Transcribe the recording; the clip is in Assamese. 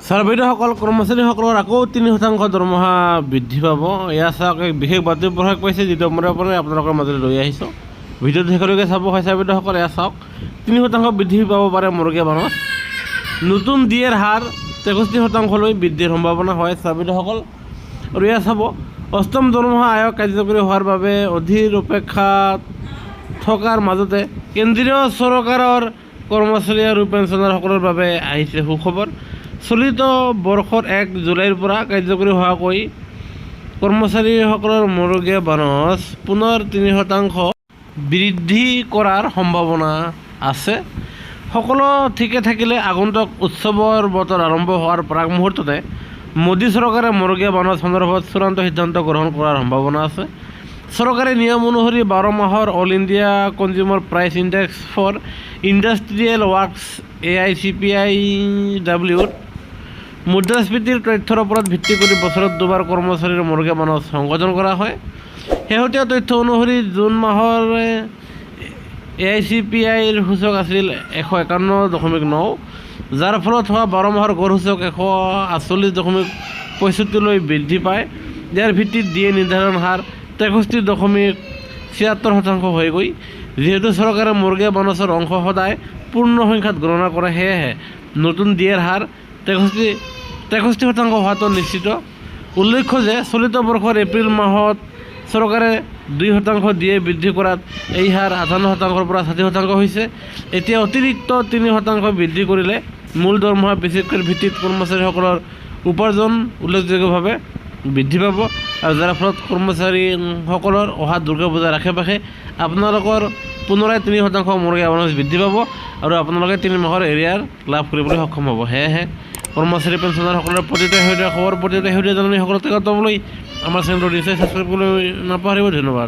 চাৰ্ভেইটসকল কৰ্মচাৰীসকলৰ আকৌ 3% দৰমহা বৃদ্ধি পাব। এয়া চাওক, এক বিশেষ বাতৰি প্ৰকাশ পাইছে, যিটো মই আপোনালোকৰ মাজলৈ লৈ আহিছোঁ। ভিডিঅ'টো শেষলৈকে চাব। হয় চাৰ্ভেইটসকল, এয়া চাওক, 3% বৃদ্ধি পাব পাৰে মৰগীয়া বানত। নতুন ডিএৰ হাৰ 63%লৈ বৃদ্ধিৰ সম্ভাৱনা হয় চাৰ্ভেইটসকল। আৰু এয়া চাব, অষ্টম দৰমহা আয়োগ কাৰ্যকৰী হোৱাৰ বাবে অধীৰ অপেক্ষাত থকাৰ মাজতে কেন্দ্ৰীয় চৰকাৰৰ কৰ্মচাৰী আৰু পেঞ্চনাৰসকলৰ বাবে আহিছে সুখবৰ। চলিত বৰ্ষৰ 1 জুলাইৰ পৰা কাৰ্যকৰী হোৱাকৈ কৰ্মচাৰীসকলৰ মৰগীয়া বানচ পুনৰ 3% বৃদ্ধি কৰাৰ সম্ভাৱনা আছে। সকলো ঠিকে থাকিলে আগন্তুক উৎসৱৰ বতৰ আৰম্ভ হোৱাৰ প্ৰাক মুহূৰ্ততে মোদী চৰকাৰে মৰগীয়া বানচ সন্দৰ্ভত চূড়ান্ত সিদ্ধান্ত গ্ৰহণ কৰাৰ সম্ভাৱনা আছে। চৰকাৰী নিয়ম অনুসৰি 12 মাহৰ all India consumer price index for industrial workers AICPIWত মুদ্ৰাস্ফীতিৰ তথ্যৰ ওপৰত ভিত্তি কৰি বছৰত দুবাৰ কৰ্মচাৰীৰ মৰগীয়া বানচ সংযোজন কৰা হয়। শেহতীয়া তথ্য অনুসৰি জুন মাহৰ AICPIৰ সূচক আছিল 151.9, যাৰ ফলত হোৱা 12 মাহৰ গড় সূচক 148.65লৈ বৃদ্ধি পায়। ইয়াৰ ভিত্তিত ডিএ নিৰ্ধাৰণ হাৰ 63.76% হৈ গৈ। যিহেতু চৰকাৰে মৰগীয়া বানচৰ অংশ সদায় পূৰ্ণ সংখ্যাত গণনা কৰে, সেয়েহে নতুন ডিএৰ হাৰ 63% হোৱাটো নিশ্চিত। উল্লেখ্য যে চলিত বৰ্ষৰ এপ্ৰিল মাহত চৰকাৰে 2% ডিএ বৃদ্ধি কৰাত এই হাৰ 58%ৰ পৰা 60% হৈছে। এতিয়া অতিৰিক্ত 3% বৃদ্ধি কৰিলে মূল দৰমহা বেছিকৈ ভিত্তিত কৰ্মচাৰীসকলৰ উপাৰ্জন উল্লেখযোগ্যভাৱে বৃদ্ধি পাব, আৰু যাৰ ফলত কৰ্মচাৰীসকলৰ অহা দুৰ্গা পূজাৰ আশে পাশে আপোনালোকৰ পুনৰাই 3% মৰগীয়া বানচ বৃদ্ধি পাব, আৰু আপোনালোকে 3 মাহৰ এৰিয়াৰ লাভ কৰিবলৈ সক্ষম হ'ব। সেয়েহে কৰ্মচাৰী পেঞ্চনাৰসকলৰ প্ৰতিটো শেহতীয়া খবৰ, প্ৰতিটো শেহতীয়া জাননীসকলৰ লগত পাবলৈ আমাৰ চেনেলটো নিশ্চয় ছাবস্ক্ৰাইব কৰিবলৈ নাপাহৰিব। ধন্যবাদ।